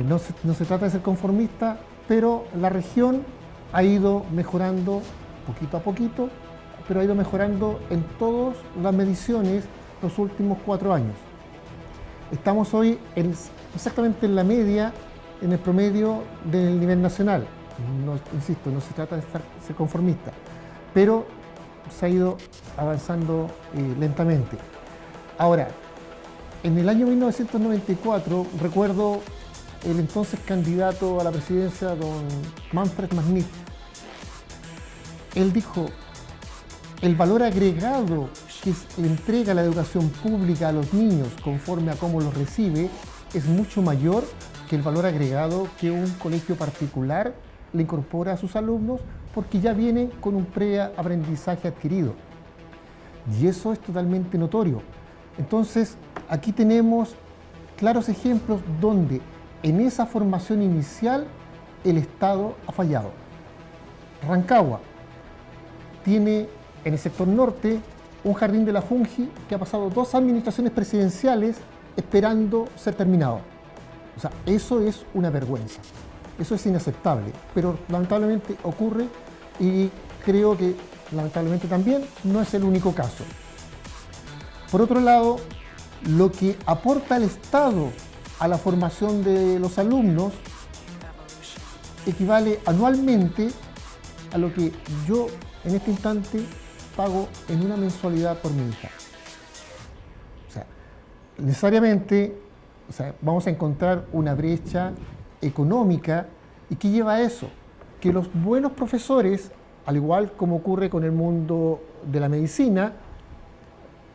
No se trata de ser conformista, pero la región ha ido mejorando poquito a poquito, pero ha ido mejorando en todas las mediciones los últimos 4 años. Estamos hoy exactamente en la media, en el promedio del nivel nacional. Insisto, no se trata de ser conformista, pero se ha ido avanzando lentamente. Ahora, en el año 1994, recuerdo el entonces candidato a la presidencia, don Manfred Magniff. Él dijo: el valor agregado que le entrega la educación pública a los niños conforme a cómo los recibe es mucho mayor que el valor agregado que un colegio particular le incorpora a sus alumnos, porque ya vienen con un preaprendizaje adquirido. Y eso es totalmente notorio. Entonces, aquí tenemos claros ejemplos donde en esa formación inicial el Estado ha fallado. Rancagua tiene en el sector norte un jardín de la Junji que ha pasado 2 administraciones presidenciales esperando ser terminado. O sea, eso es una vergüenza. Eso es inaceptable, pero lamentablemente ocurre y creo que lamentablemente también no es el único caso. Por otro lado, lo que aporta el Estado a la formación de los alumnos equivale anualmente a lo que yo en este instante pago en una mensualidad por mi hija. O sea, necesariamente vamos a encontrar una brecha económica. ¿Y qué lleva a eso? Que los buenos profesores, al igual como ocurre con el mundo de la medicina,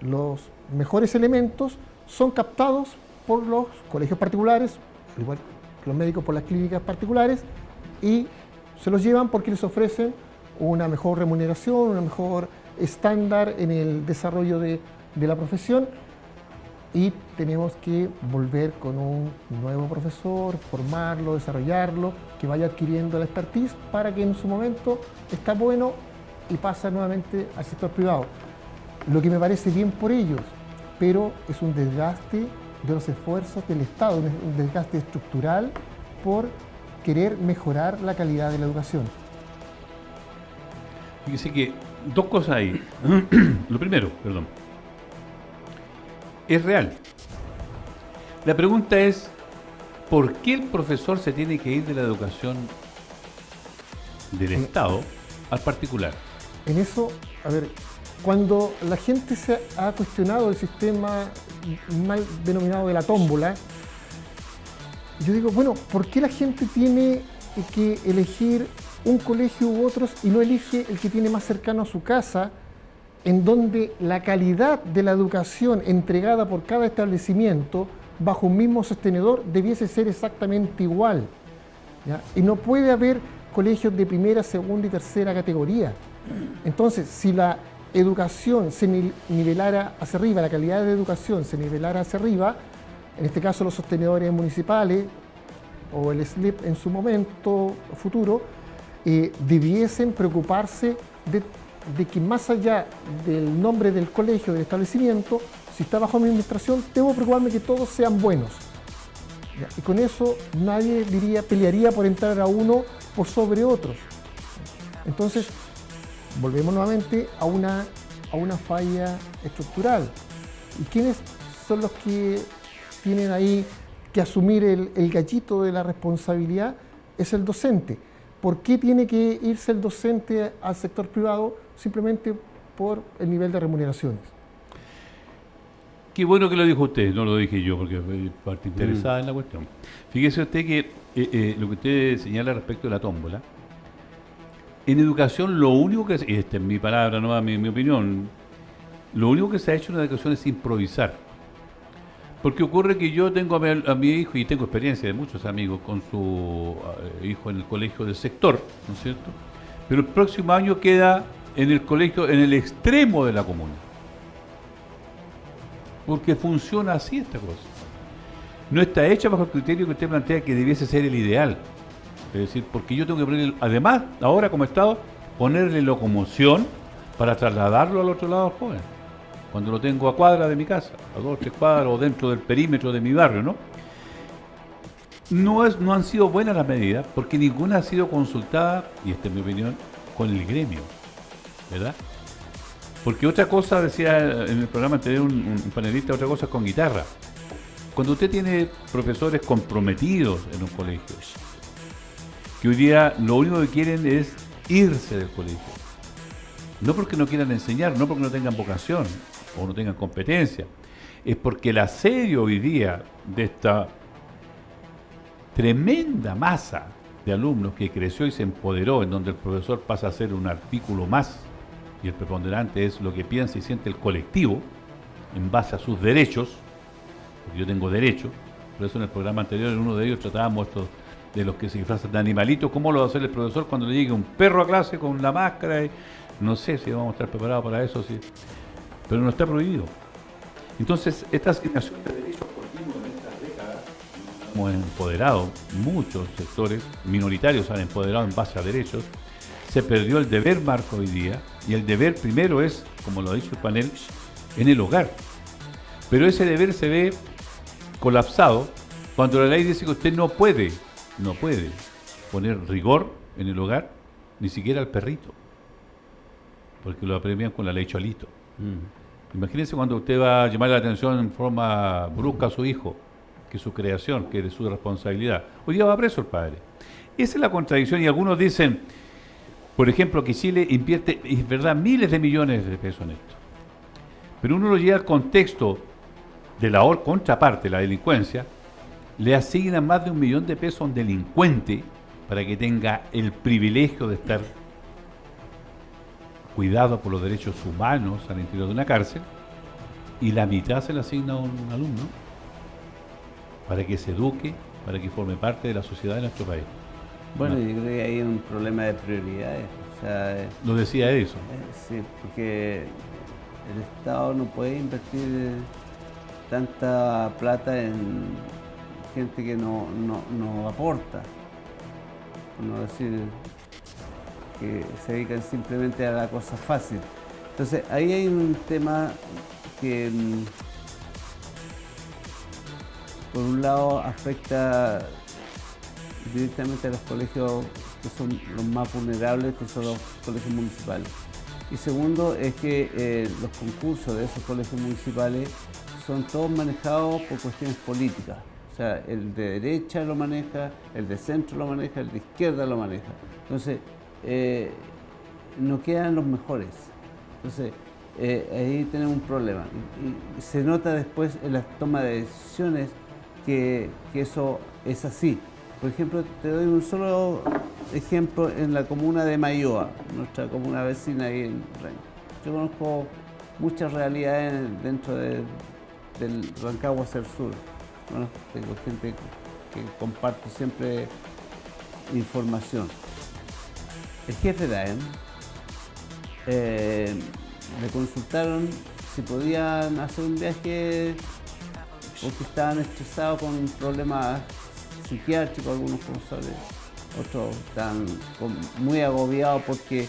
los mejores elementos son captados por los colegios particulares, al igual que los médicos por las clínicas particulares, y se los llevan porque les ofrecen una mejor remuneración, un mejor estándar en el desarrollo de la profesión, y tenemos que volver con un nuevo profesor, formarlo, desarrollarlo, que vaya adquiriendo la expertise para que en su momento está bueno y pasa nuevamente al sector privado. Lo que me parece bien por ellos, pero es un desgaste de los esfuerzos del Estado, un desgaste estructural por querer mejorar la calidad de la educación. Fíjese que 2 cosas ahí. Lo primero, es real. La pregunta es, ¿por qué el profesor se tiene que ir de la educación del Estado al particular? En eso, a ver, cuando la gente se ha cuestionado el sistema mal denominado de la tómbola, yo digo, bueno, ¿por qué la gente tiene que elegir un colegio u otros y no elige el que tiene más cercano a su casa, en donde la calidad de la educación entregada por cada establecimiento bajo un mismo sostenedor debiese ser exactamente igual? ¿Ya? Y no puede haber colegios de primera, segunda y tercera categoría. Entonces, si la educación se nivelara hacia arriba, la calidad de educación se nivelara hacia arriba, en este caso los sostenedores municipales o el SLIP en su momento futuro, debiesen preocuparse de que más allá del nombre del colegio, del establecimiento, si está bajo mi administración, debo preocuparme que todos sean buenos. ¿Ya? Y con eso nadie pelearía por entrar a uno por sobre otros. Entonces, volvemos nuevamente a una falla estructural. ¿Y quiénes son los que tienen ahí que asumir el gallito de la responsabilidad? Es el docente. ¿Por qué tiene que irse el docente al sector privado? Simplemente por el nivel de remuneraciones. Qué bueno que lo dijo usted, no lo dije yo, porque fue parte interesada en la cuestión. Fíjese usted que lo que usted señala respecto de la tómbola, en educación lo único que, y esta es mi palabra, no mi opinión, lo único que se ha hecho en la educación es improvisar. Porque ocurre que yo tengo a mi hijo, y tengo experiencia de muchos amigos con su hijo en el colegio del sector, ¿no es cierto? Pero el próximo año queda en el colegio, en el extremo de la comuna. Porque funciona así esta cosa. No está hecha bajo el criterio que usted plantea que debiese ser el ideal. Es decir, porque yo tengo que ponerle, además, ahora como Estado, ponerle locomoción para trasladarlo al otro lado al joven. Cuando lo tengo a cuadra de mi casa, a 2 o 3 cuadras o dentro del perímetro de mi barrio, ¿no? No han sido buenas las medidas porque ninguna ha sido consultada, y esta es mi opinión, con el gremio, ¿verdad? Porque otra cosa, decía en el programa anterior un panelista, otra cosa es con guitarra. Cuando usted tiene profesores comprometidos en un colegio, que hoy día lo único que quieren es irse del colegio, no porque no quieran enseñar, no porque no tengan vocación o no tengan competencia, es porque el asedio hoy día de esta tremenda masa de alumnos que creció y se empoderó, en donde el profesor pasa a ser un artículo más y el preponderante es lo que piensa y siente el colectivo en base a sus derechos, porque yo tengo derechos. Por eso en el programa anterior, en uno de ellos tratábamos esto de los que se disfrazan de animalitos, cómo lo va a hacer el profesor cuando le llegue un perro a clase con la máscara, y no sé si vamos a estar preparados para eso. Sí. pero no está prohibido. Entonces, esta asignación de derechos continuos en estas décadas hemos empoderado, muchos sectores minoritarios han empoderado en base a derechos, se perdió el deber marco hoy día, y el deber primero es, como lo ha dicho el panel, en el hogar. Pero ese deber se ve colapsado cuando la ley dice que usted no puede poner rigor en el hogar, ni siquiera al perrito, porque lo apremian con la ley Cholito. Imagínense cuando usted va a llamar la atención en forma brusca a su hijo, que es su creación, que es de su responsabilidad. Hoy día va preso el padre. Esa es la contradicción, y algunos dicen, por ejemplo, que Chile invierte, es verdad, miles de millones de pesos en esto. Pero uno lo lleva al contexto de la contraparte, la delincuencia, le asignan más de 1 millón de pesos a un delincuente para que tenga el privilegio de estar cuidado por los derechos humanos al interior de una cárcel, y la mitad se le asigna a un alumno para que se eduque, para que forme parte de la sociedad de nuestro país. Bueno, yo creo que hay un problema de prioridades. O sea, Lo decía eso. sí, porque el Estado no puede invertir tanta plata en gente que no aporta, por no decir que se dedican simplemente a la cosa fácil. Entonces ahí hay un tema que por un lado afecta directamente a los colegios que son los más vulnerables, que son los colegios municipales. Y segundo es que los concursos de esos colegios municipales son todos manejados por cuestiones políticas. O sea, el de derecha lo maneja, el de centro lo maneja, el de izquierda lo maneja. Entonces, no quedan los mejores. Entonces, ahí tenemos un problema. Y se nota después en la toma de decisiones que eso es así. Por ejemplo, te doy un solo ejemplo en la comuna de Mayoa, nuestra comuna vecina ahí en Renca. Yo conozco muchas realidades dentro del Rancagua hacia el sur. Bueno, tengo gente que comparte siempre información. El jefe de AEM le consultaron si podían hacer un viaje porque estaban estresados con problemas psiquiátricos, algunos profesores, otros están muy agobiados porque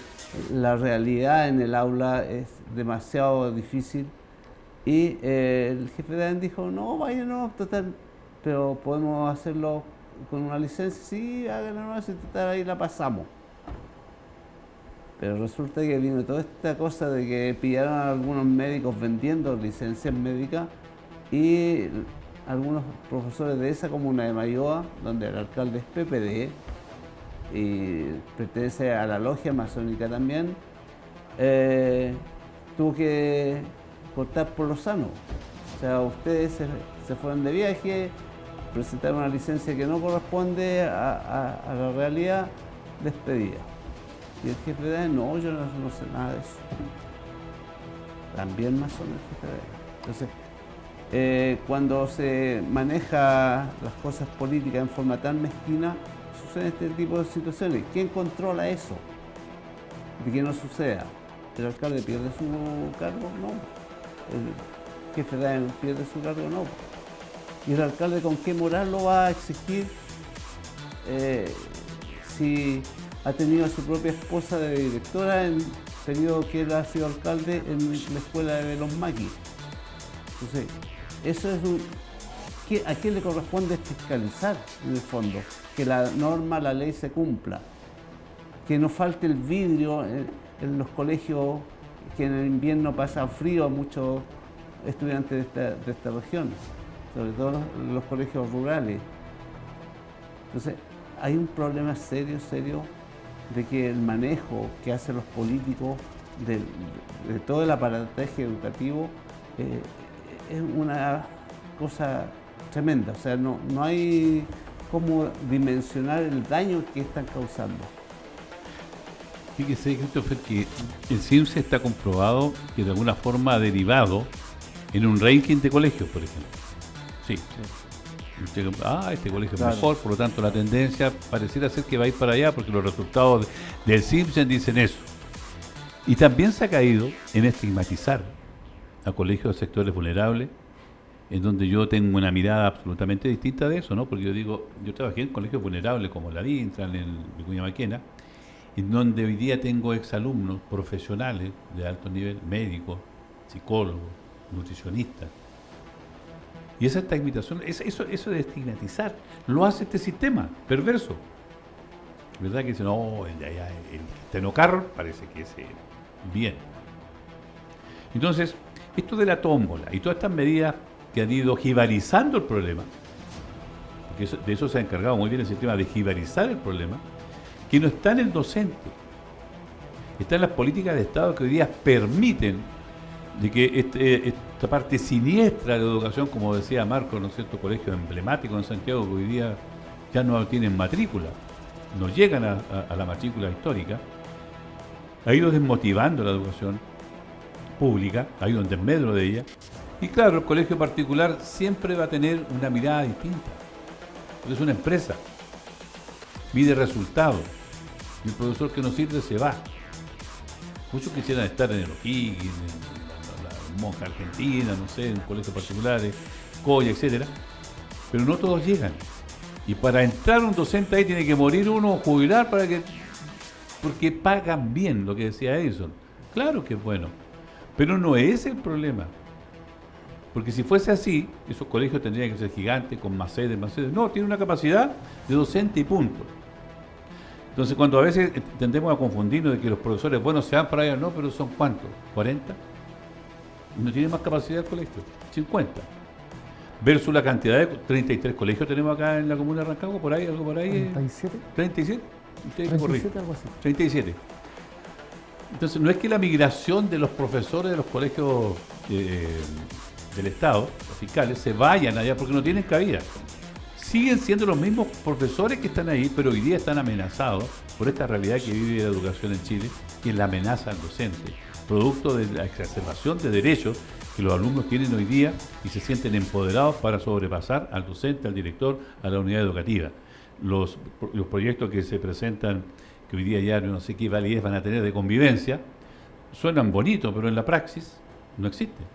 la realidad en el aula es demasiado difícil. Y el jefe de AEM dijo, no, vaya, no, total, pero podemos hacerlo con una licencia, sí, háganlo, no, si total, ahí la pasamos. Pero resulta que vino toda esta cosa de que pillaron a algunos médicos vendiendo licencias médicas, y algunos profesores de esa comuna de Mayoa, donde el alcalde es PPD y pertenece a la logia masónica también, tuvo que cortar por lo sano. O sea, ustedes se fueron de viaje, presentaron una licencia que no corresponde a la realidad, despedida. Y el jefe de AEM, no, yo no sé nada de eso. También masón el jefe de AEM. Entonces, cuando se maneja las cosas políticas en forma tan mezquina, suceden este tipo de situaciones. ¿Quién controla eso? De que no suceda. ¿El alcalde pierde su cargo? No. ¿El jefe de AEM pierde su cargo? No. ¿Y el alcalde con qué moral lo va a exigir si ha tenido a su propia esposa de directora en el periodo que él ha sido alcalde en la escuela de los maquis? Entonces, eso es ¿a quién le corresponde fiscalizar en el fondo? Que la norma, la ley se cumpla. Que no falte el vidrio en los colegios, que en el invierno pasa frío a muchos estudiantes de esta región, sobre todo los colegios rurales. Entonces, hay un problema serio de que el manejo que hacen los políticos de todo el aparataje educativo es una cosa tremenda. O sea, no hay cómo dimensionar el daño que están causando. Fíjese, Christopher, que el CIMSE está comprobado que de alguna forma ha derivado en un ranking de colegios, por ejemplo. Sí. Este colegio es mejor, por lo tanto la tendencia pareciera ser que va a ir para allá, porque los resultados del CIMSE dicen eso. Y también se ha caído en estigmatizar a colegios de sectores vulnerables, en donde yo tengo una mirada absolutamente distinta de eso, ¿no? Porque yo digo, yo trabajé en colegios vulnerables como la Intran, en Vicuña Maquena, en donde hoy día tengo exalumnos profesionales de alto nivel, médicos, psicólogos, nutricionistas. Y esa estigmatización, eso de estigmatizar, lo hace este sistema perverso. ¿Verdad? Que dice, no, el tenocarro parece que es bien. Entonces, esto de la tómbola y todas estas medidas que han ido jibarizando el problema, porque de eso se ha encargado muy bien el sistema, de jibarizar el problema, que no está en el docente, está en las políticas de Estado que hoy día permiten de que esta parte siniestra de la educación, como decía Marco, ¿no es cierto?, colegios emblemáticos en Santiago que hoy día ya no tienen matrícula, no llegan a la matrícula histórica, ha ido desmotivando la educación pública, ha ido en desmedro de ella. Y claro, el colegio particular siempre va a tener una mirada distinta, porque es una empresa, mide resultados, y el profesor que no sirve se va. Muchos quisieran estar en el O'Higgins, en la Monja Argentina, no sé, en colegios particulares, Coya, etcétera, pero no todos llegan. Y para entrar un docente ahí tiene que morir uno o jubilar porque pagan bien, lo que decía Edison. Claro que es bueno, pero no es el problema. Porque si fuese así, esos colegios tendrían que ser gigantes, con más sedes. No, tiene una capacidad de docente y punto. Entonces, cuando a veces tendemos a confundirnos de que los profesores buenos se van para allá, no, pero son ¿cuántos? ¿40? No tiene más capacidad el colegio, 50. Versus la cantidad de 33 colegios tenemos acá en la comuna de Rancagua, por ahí, algo por ahí. 37. 37. 37, algo así. 37. Entonces, no es que la migración de los profesores de los colegios del Estado, los fiscales, se vayan allá porque no tienen cabida. Siguen siendo los mismos profesores que están ahí, pero hoy día están amenazados por esta realidad que vive la educación en Chile, que es la amenaza al docente, producto de la exacerbación de derechos que los alumnos tienen hoy día y se sienten empoderados para sobrepasar al docente, al director, a la unidad educativa. Los proyectos que se presentan, que hoy día ya no sé qué validez van a tener de convivencia, suenan bonitos, pero en la praxis no existen.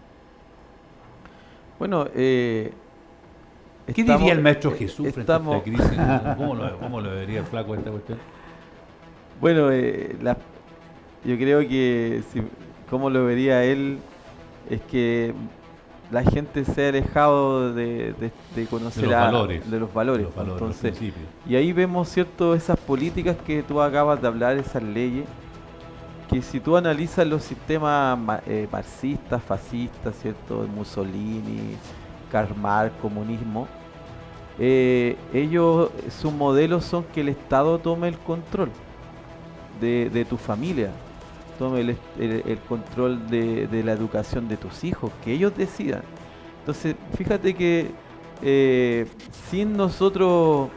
Bueno, ¿qué diría el maestro Jesús frente a esta crisis? ¿Cómo lo vería el flaco esta cuestión? Bueno, yo creo que cómo lo vería él es que la gente se ha alejado de conocer de los valores. Entonces, y ahí vemos, ¿cierto?, esas políticas que tú acabas de hablar, esas leyes, que si tú analizas los sistemas marxistas, fascistas, ¿cierto?, Mussolini, Karl Marx, comunismo, ellos, sus modelos son que el Estado tome el control de tu familia, tome el control de la educación de tus hijos, que ellos decidan. Entonces, fíjate que sin nosotros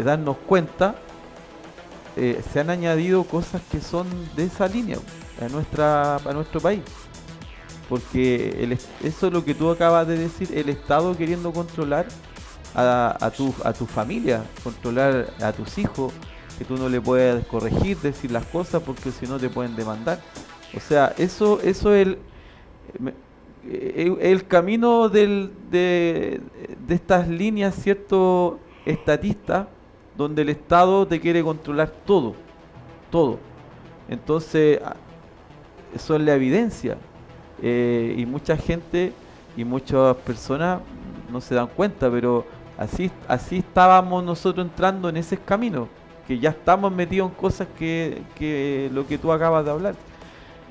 darnos cuenta, se han añadido cosas que son de esa línea a nuestro país. Porque eso es lo que tú acabas de decir, el Estado queriendo controlar a tu familia, controlar a tus hijos, que tú no le puedes corregir, decir las cosas, porque si no te pueden demandar. O sea, eso es el camino de estas líneas, ¿cierto?, estatistas, donde el Estado te quiere controlar todo. Entonces, eso es la evidencia. Y mucha gente y muchas personas no se dan cuenta, pero así estábamos nosotros entrando en ese camino, que ya estamos metidos en cosas que lo que tú acabas de hablar.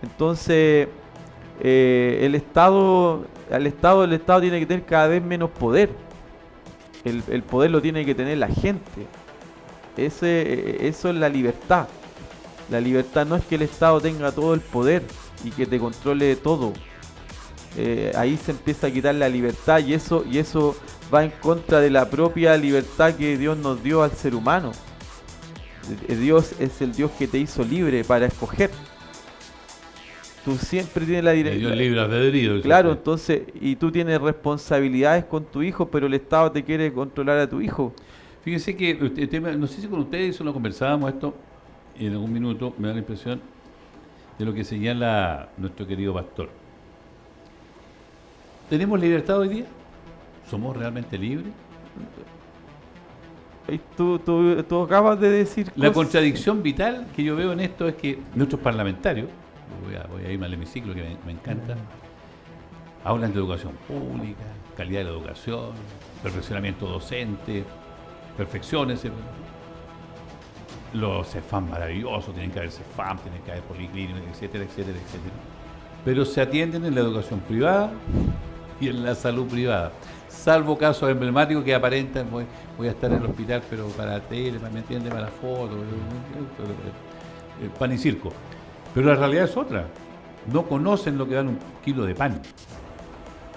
Entonces, el Estado tiene que tener cada vez menos poder. El poder lo tiene que tener la gente. Eso es la libertad. La libertad no es que el Estado tenga todo el poder y que te controle todo. Ahí se empieza a quitar la libertad y eso va en contra de la propia libertad que Dios nos dio al ser humano. Dios es el Dios que te hizo libre para escoger. Tú siempre tienes la Dios libre albedrío. Claro, entonces, y tú tienes responsabilidades con tu hijo, pero el Estado te quiere controlar a tu hijo. Fíjese que el tema, no sé si con ustedes eso lo conversábamos esto en algún minuto, me da la impresión de lo que señala nuestro querido pastor. ¿Tenemos libertad hoy día? ¿Somos realmente libres? Tú acabas de decir La cosas- contradicción vital que yo veo en esto es que nuestros parlamentarios, voy a irme al hemiciclo que me encanta, hablan de educación pública, calidad de la educación, perfeccionamiento docente, perfecciones. Los CEFAM maravillosos, tienen que haber CEFAM, tienen que haber policlínicas, etcétera, etcétera, etcétera. Pero se atienden en la educación privada y en la salud privada. Salvo casos emblemáticos que aparentan, voy a estar en el hospital, pero para tele, ¿me entiende? Para la foto, pan y circo. Pero la realidad es otra. No conocen lo que dan un kilo de pan.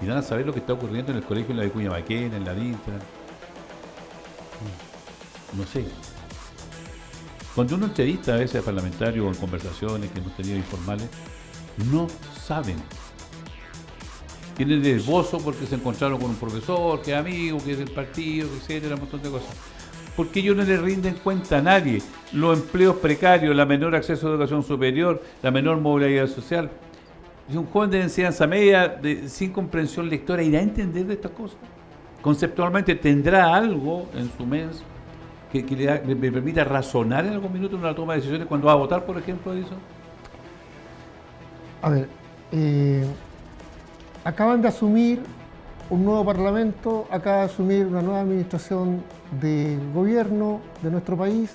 Y van a saber lo que está ocurriendo en el colegio, en la Vicuña Maquena, en la Dintra. No sé. Cuando uno entrevista a veces a parlamentarios o en conversaciones que hemos tenido informales, no saben. Tienen el esbozo porque se encontraron con un profesor, que es amigo, que es del partido, etcétera, un montón de cosas. Porque ellos no le rinden cuenta a nadie. Los empleos precarios, la menor acceso a educación superior, la menor movilidad social. Si un joven de enseñanza media sin comprensión lectora irá a entender de estas cosas. Conceptualmente tendrá algo en su mente que le permita razonar en algún minuto en una toma de decisiones cuando va a votar, por ejemplo, Edison. A ver, acaban de asumir un nuevo parlamento, acaba de asumir una nueva administración de gobierno de nuestro país.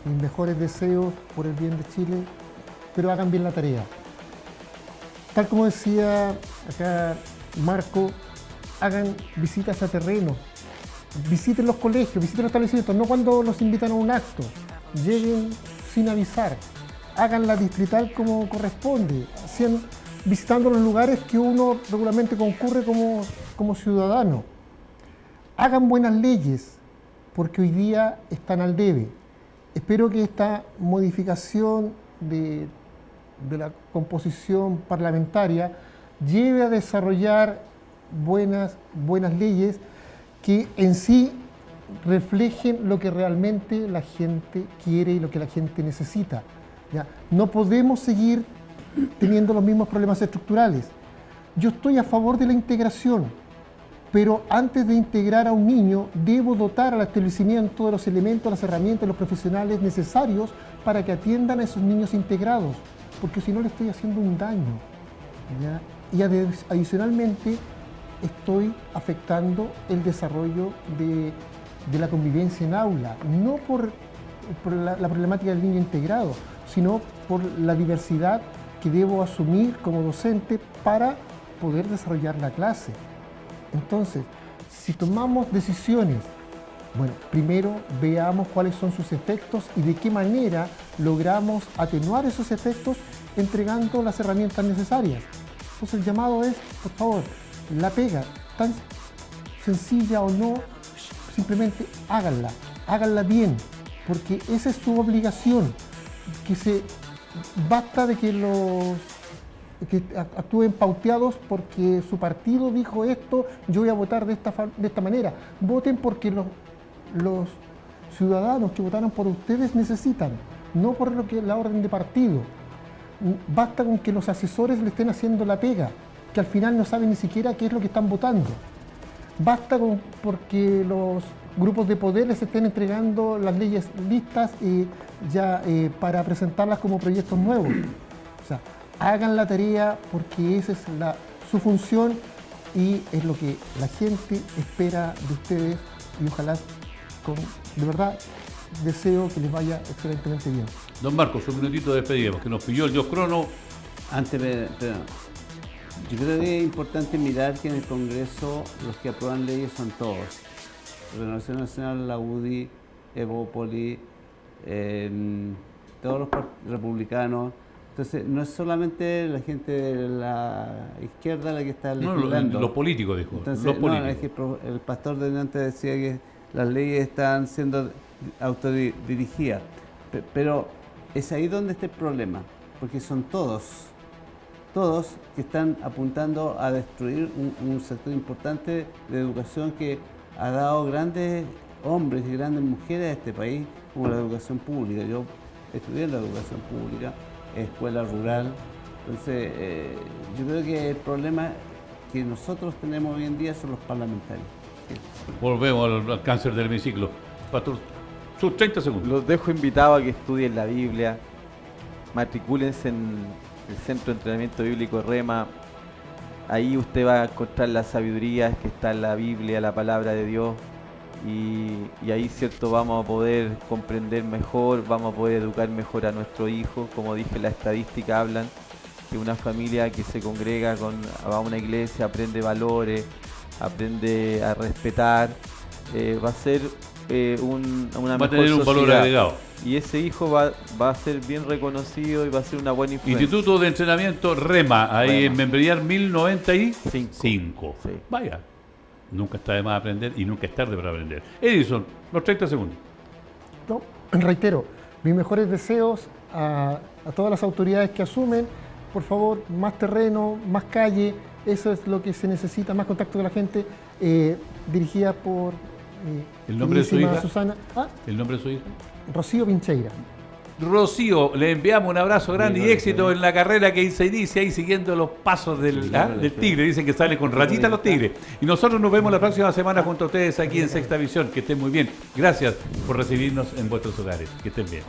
Mis mejores deseos por el bien de Chile, pero hagan bien la tarea. Tal como decía acá Marco, hagan visitas a terreno, visiten los colegios, visiten los establecimientos, no cuando los invitan a un acto, lleguen sin avisar, hagan la distrital como corresponde, visitando los lugares que uno regularmente concurre como ciudadano. Hagan buenas leyes, porque hoy día están al debe. Espero que esta modificación de la composición parlamentaria lleve a desarrollar buenas leyes que en sí reflejen lo que realmente la gente quiere y lo que la gente necesita. ¿Ya? No podemos seguir teniendo los mismos problemas estructurales. Yo estoy a favor de la integración, pero antes de integrar a un niño, debo dotar al establecimiento de los elementos, las herramientas, los profesionales necesarios para que atiendan a esos niños integrados, porque si no le estoy haciendo un daño, ¿ya? Y adicionalmente estoy afectando el desarrollo de la convivencia en aula, no por la problemática del niño integrado, sino por la diversidad que debo asumir como docente para poder desarrollar la clase. Entonces, si tomamos decisiones, bueno, primero veamos cuáles son sus efectos y de qué manera logramos atenuar esos efectos entregando las herramientas necesarias. Entonces el llamado es, por favor, la pega, tan sencilla o no, simplemente háganla bien, porque esa es su obligación, basta de que actúen pauteados porque su partido dijo esto, yo voy a votar de esta manera. Voten porque los ciudadanos que votaron por ustedes necesitan, no por la orden de partido. Basta con que los asesores le estén haciendo la pega, que al final no saben ni siquiera qué es lo que están votando. Basta porque los grupos de poder les estén entregando las leyes listas para presentarlas como proyectos nuevos. O sea, hagan la tarea porque esa es su función y es lo que la gente espera de ustedes y ojalá, de verdad, deseo que les vaya excelentemente bien. Don Marcos, un minutito de despedida, porque nos pilló el dios crono. Yo creo que es importante mirar que en el Congreso los que aprueban leyes son todos. Renovación Nacional, la UDI, Evópoli, todos los republicanos. Entonces, no es solamente la gente de la izquierda la que está legislando. No, los políticos, dijo. Entonces, los políticos. Es que el pastor de antes decía que las leyes están siendo autodirigidas. Pero es ahí donde está el problema, porque son todos que están apuntando a destruir un sector importante de educación que ha dado grandes hombres y grandes mujeres a este país, como la educación pública. Yo estudié en la educación pública, escuela rural, entonces yo creo que el problema que nosotros tenemos hoy en día son los parlamentarios. Volvemos al cáncer del hemiciclo. Pastor, sus 30 segundos. Los dejo invitados a que estudien la Biblia, matricúlense en el Centro de Entrenamiento Bíblico Rema. Ahí usted va a encontrar la sabiduría que está en la Biblia, la palabra de Dios. Y ahí, cierto, vamos a poder comprender mejor, vamos a poder educar mejor a nuestros hijos. Como dije, las estadísticas hablan que una familia que se congrega va a una iglesia, aprende valores, aprende a respetar, va a ser una Va a mejor tener un valor sociedad. agregado. Y ese hijo va a ser bien reconocido y va a ser una buena influencia. Instituto de Entrenamiento Rema, ahí Rema. en Membrillar 1095. Sí. Vaya, nunca está de más aprender y nunca es tarde para aprender. Edison, los 30 segundos. No, reitero, mis mejores deseos a todas las autoridades que asumen, por favor, más terreno, más calle, eso es lo que se necesita, más contacto con la gente, dirigida por ¿El nombre de su queridísima hija? Susana, ¿El nombre de su hija? Rocío Pincheira. Rocío, le enviamos un abrazo grande y éxito en la carrera que se inicia ahí siguiendo los pasos del tigre. Dicen que sale con ratitas los tigres. Y nosotros nos vemos la próxima semana junto a ustedes aquí en Sexta Visión. Que estén muy bien. Gracias por recibirnos en vuestros hogares. Que estén bien.